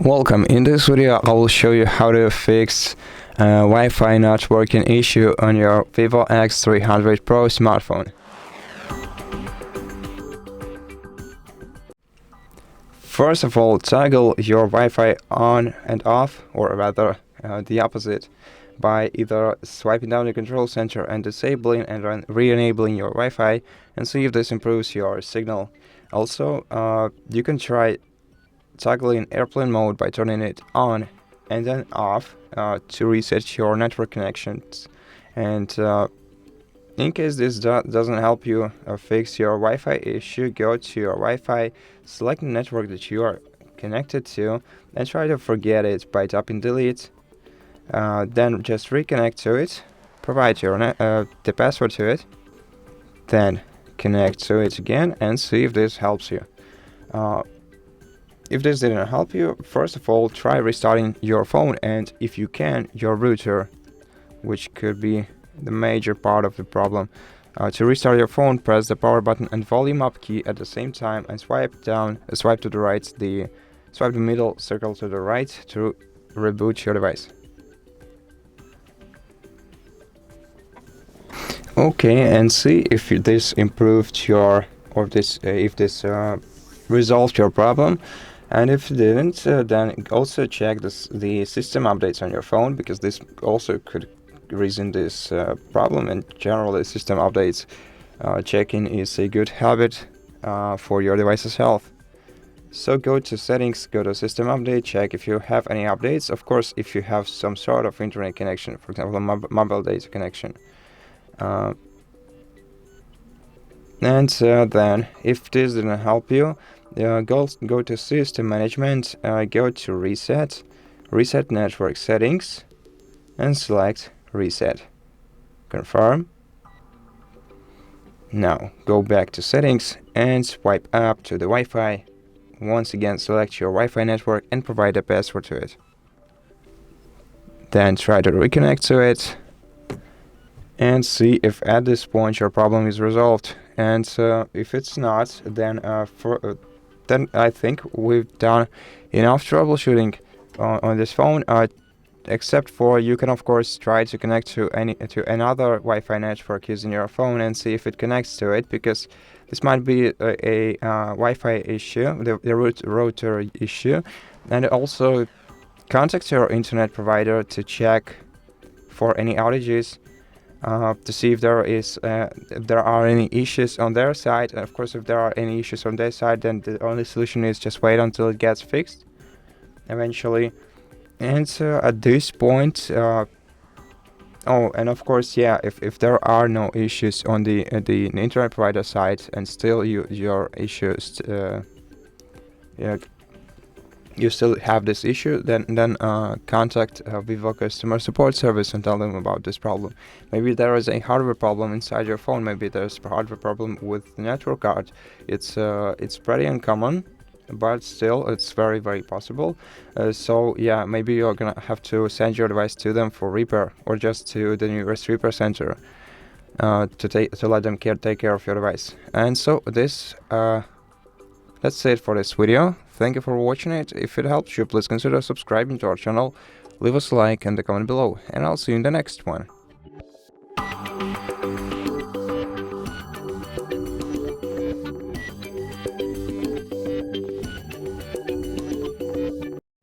Welcome. In this video I will show you how to fix Wi-Fi not working issue on your VIVO X300 Pro smartphone. First of all, toggle your Wi-Fi on and off, or rather the opposite, by either swiping down the control center and disabling and then re-enabling your Wi-Fi, and see if this improves your signal. Also, you can try toggling airplane mode by turning it on and then off to reset your network connections. And in case this doesn't help you fix your Wi-Fi issue, go to your Wi-Fi, select the network that you are connected to, and try to forget it by tapping delete. Then just reconnect to it, provide your the password to it, then connect to it again and see if this helps you. If this didn't help you, first of all, try restarting your phone and, if you can, your router, which could be the major part of the problem. To restart your phone, press the power button and volume up key at the same time and swipe to the right, swipe the middle circle to the right to reboot your device. Okay, and see if this improved your, or this if this resolved your problem. And if it didn't, then also check the system updates on your phone, because this also could reason this problem. And generally, system updates checking is a good habit for your device's health. So go to settings, go to system update, check if you have any updates. Of course, if you have some sort of internet connection, for example, a mobile data connection. And then, if this didn't help you, go to system management, go to reset network settings, and select reset. Confirm. Now go back to settings and swipe up to the Wi-Fi. Once again, select your Wi-Fi network and provide a password to it. Then try to reconnect to it and see if at this point your problem is resolved. And if it's not, then then I think we've done enough troubleshooting on this phone. Except for, you can of course try to connect to another Wi-Fi network using your phone and see if it connects to it, because this might be a Wi-Fi issue, the router issue. And also contact your internet provider to check for any outages, to see if there are any issues on their side. And of course, if there are any issues on their side, then the only solution is just wait until it gets fixed eventually. And at this point, oh, and of course, yeah, if there are no issues on the internet provider side, and still your issues, you still have this issue, then contact VIVO customer support service and tell them about this problem. Maybe there is a hardware problem inside your phone. Maybe there's a hardware problem with the network card. It's pretty uncommon, but still it's very, very possible. So yeah, maybe you're gonna have to send your device to them for repair, or just to the nearest repair center to let them take care of your device. And so this that's it for this video. Thank you for watching it. If it helps you, please consider subscribing to our channel, leave us a like and a comment below, and I'll see you in the next one.